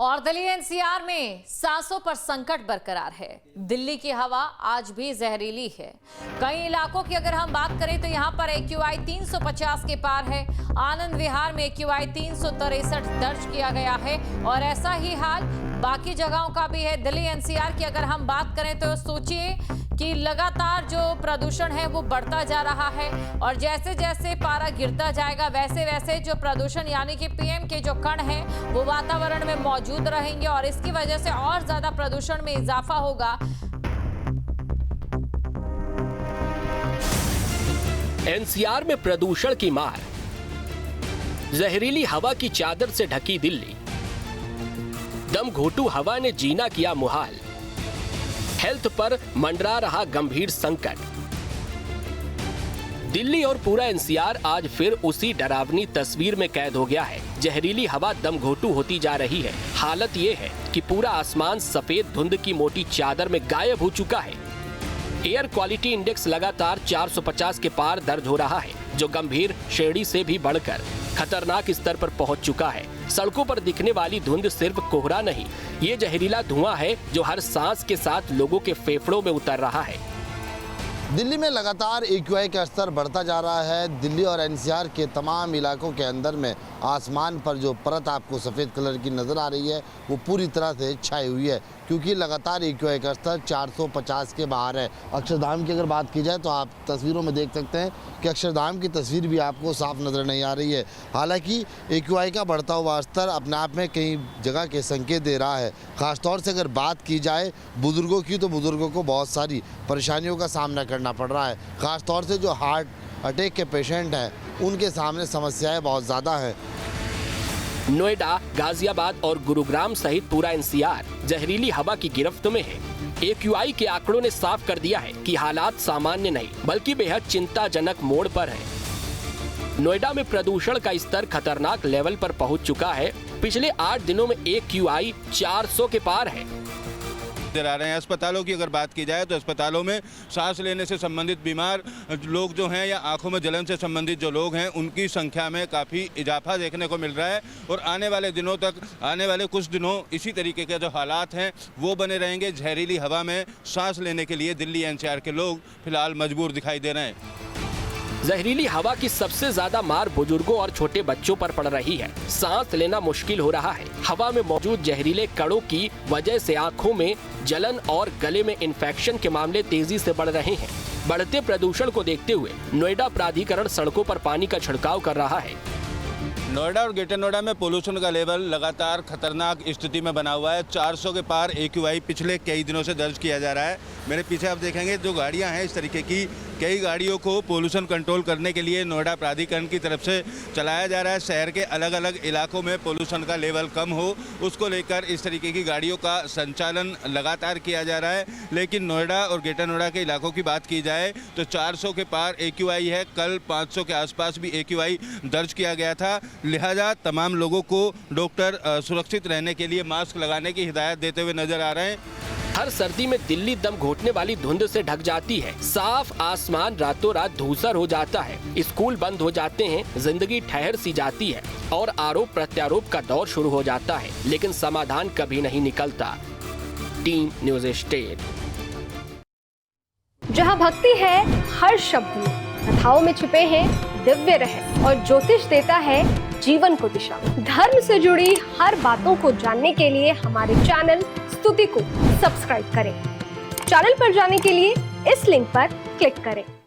और दिल्ली एनसीआर में सांसों पर संकट बरकरार है। दिल्ली की हवा आज भी जहरीली है। कई इलाकों की अगर हम बात करें तो यहां पर AQI 350 के पार है। आनंद विहार में AQI 363 दर्ज किया गया है और ऐसा ही हाल बाकी जगहों का भी है। दिल्ली एनसीआर की अगर हम बात करें तो सोचिए कि लगातार जो प्रदूषण है वो बढ़ता जा रहा है और जैसे जैसे पारा गिरता जाएगा वैसे वैसे जो प्रदूषण यानी कि PM के जो कण हैं वो वातावरण में मौजूद रहेंगे और इसकी वजह से और ज्यादा प्रदूषण में इजाफा होगा। एनसीआर में प्रदूषण की मार, जहरीली हवा की चादर से ढकी दिल्ली, दम घोटू हवा ने जीना किया मुहाल, हेल्थ पर मंडरा रहा गंभीर संकट। दिल्ली और पूरा एनसीआर आज फिर उसी डरावनी तस्वीर में कैद हो गया है। जहरीली हवा दम घोटू होती जा रही है। हालत ये है कि पूरा आसमान सफेद धुंध की मोटी चादर में गायब हो चुका है। एयर क्वालिटी इंडेक्स लगातार 450 के पार दर्ज हो रहा है, जो गंभीर श्रेणी से भी बढ़कर खतरनाक स्तर पर पहुंच चुका है। सड़कों पर दिखने वाली धुंध सिर्फ कोहरा नहीं, ये जहरीला धुआं है जो हर सांस के साथ लोगों के फेफड़ों में उतर रहा है। दिल्ली में लगातार AQI का स्तर बढ़ता जा रहा है। दिल्ली और एनसीआर के तमाम इलाकों के अंदर में आसमान पर जो परत आपको सफ़ेद कलर की नज़र आ रही है वो पूरी तरह से छाई हुई है, क्योंकि लगातार AQI का स्तर 450 के बाहर है। अक्षरधाम की अगर बात की जाए तो आप तस्वीरों में देख सकते हैं कि अक्षरधाम की तस्वीर भी आपको साफ नज़र नहीं आ रही है। हालांकि AQI का बढ़ता हुआ स्तर अपने आप में कई जगह के संकेत दे रहा है। ख़ासतौर से अगर बात की जाए बुज़ुर्गों की, तो बुज़ुर्गों को बहुत सारी परेशानियों का सामना करना पड़ रहा है। ख़ासतौर से जो हार्ट अटैक के पेशेंट हैं उनके सामने समस्याएं बहुत ज़्यादा हैं। नोएडा, गाजियाबाद और गुरुग्राम सहित पूरा एनसीआर जहरीली हवा की गिरफ्त में है। AQI के आंकड़ों ने साफ कर दिया है कि हालात सामान्य नहीं बल्कि बेहद चिंताजनक मोड़ पर है। नोएडा में प्रदूषण का स्तर खतरनाक लेवल पर पहुंच चुका है। पिछले 8 दिनों में AQI 400 के पार है। आ रहे हैं। अस्पतालों की अगर बात की जाए तो अस्पतालों में सांस लेने से संबंधित बीमार लोग जो हैं या आंखों में जलन से संबंधित जो लोग हैं उनकी संख्या में काफ़ी इजाफा देखने को मिल रहा है और आने वाले कुछ दिनों इसी तरीके के जो हालात हैं वो बने रहेंगे। जहरीली हवा में सांस लेने के लिए दिल्ली एनसीआर के लोग फिलहाल मजबूर दिखाई दे रहे हैं। जहरीली हवा की सबसे ज्यादा मार बुजुर्गों और छोटे बच्चों पर पड़ रही है। सांस लेना मुश्किल हो रहा है। हवा में मौजूद जहरीले कणों की वजह से आंखों में जलन और गले में इन्फेक्शन के मामले तेजी से बढ़ रहे हैं। बढ़ते प्रदूषण को देखते हुए नोएडा प्राधिकरण सड़कों पर पानी का छिड़काव कर रहा है। नोएडा और ग्रेटर नोएडा में पोल्यूशन का लेवल लगातार खतरनाक स्थिति में बना हुआ है। 400 के पार AQI पिछले कई दिनों से दर्ज किया जा रहा है। मेरे पीछे आप देखेंगे जो गाड़ियां हैं इस तरीके की, कई गाड़ियों को पोल्यूशन कंट्रोल करने के लिए नोएडा प्राधिकरण की तरफ से चलाया जा रहा है। शहर के अलग अलग इलाकों में पोल्यूशन का लेवल कम हो उसको लेकर इस तरीके की गाड़ियों का संचालन लगातार किया जा रहा है। लेकिन नोएडा और ग्रेटर नोएडा के इलाकों की बात की जाए तो 400 के पार AQI है। कल 500 के आसपास भी AQI दर्ज किया गया था। लिहाजा तमाम लोगों को डॉक्टर सुरक्षित रहने के लिए मास्क लगाने की हिदायत देते हुए नजर आ रहे हैं। हर सर्दी में दिल्ली दम घोटने वाली धुंध से ढक जाती है। साफ आसमान रातों रात धूसर हो जाता है। स्कूल बंद हो जाते हैं, जिंदगी ठहर सी जाती है और आरोप प्रत्यारोप का दौर शुरू हो जाता है, लेकिन समाधान कभी नहीं निकलता। Team news state. जहां भक्ति है हर शब्द में, कथाओं में छुपे हैं दिव्य रहस्य और ज्योतिष देता है जीवन को दिशा। धर्म से जुड़ी हर बातों को जानने के लिए हमारे चैनल स्तुति को सब्सक्राइब करें। चैनल पर जाने के लिए इस लिंक पर क्लिक करें।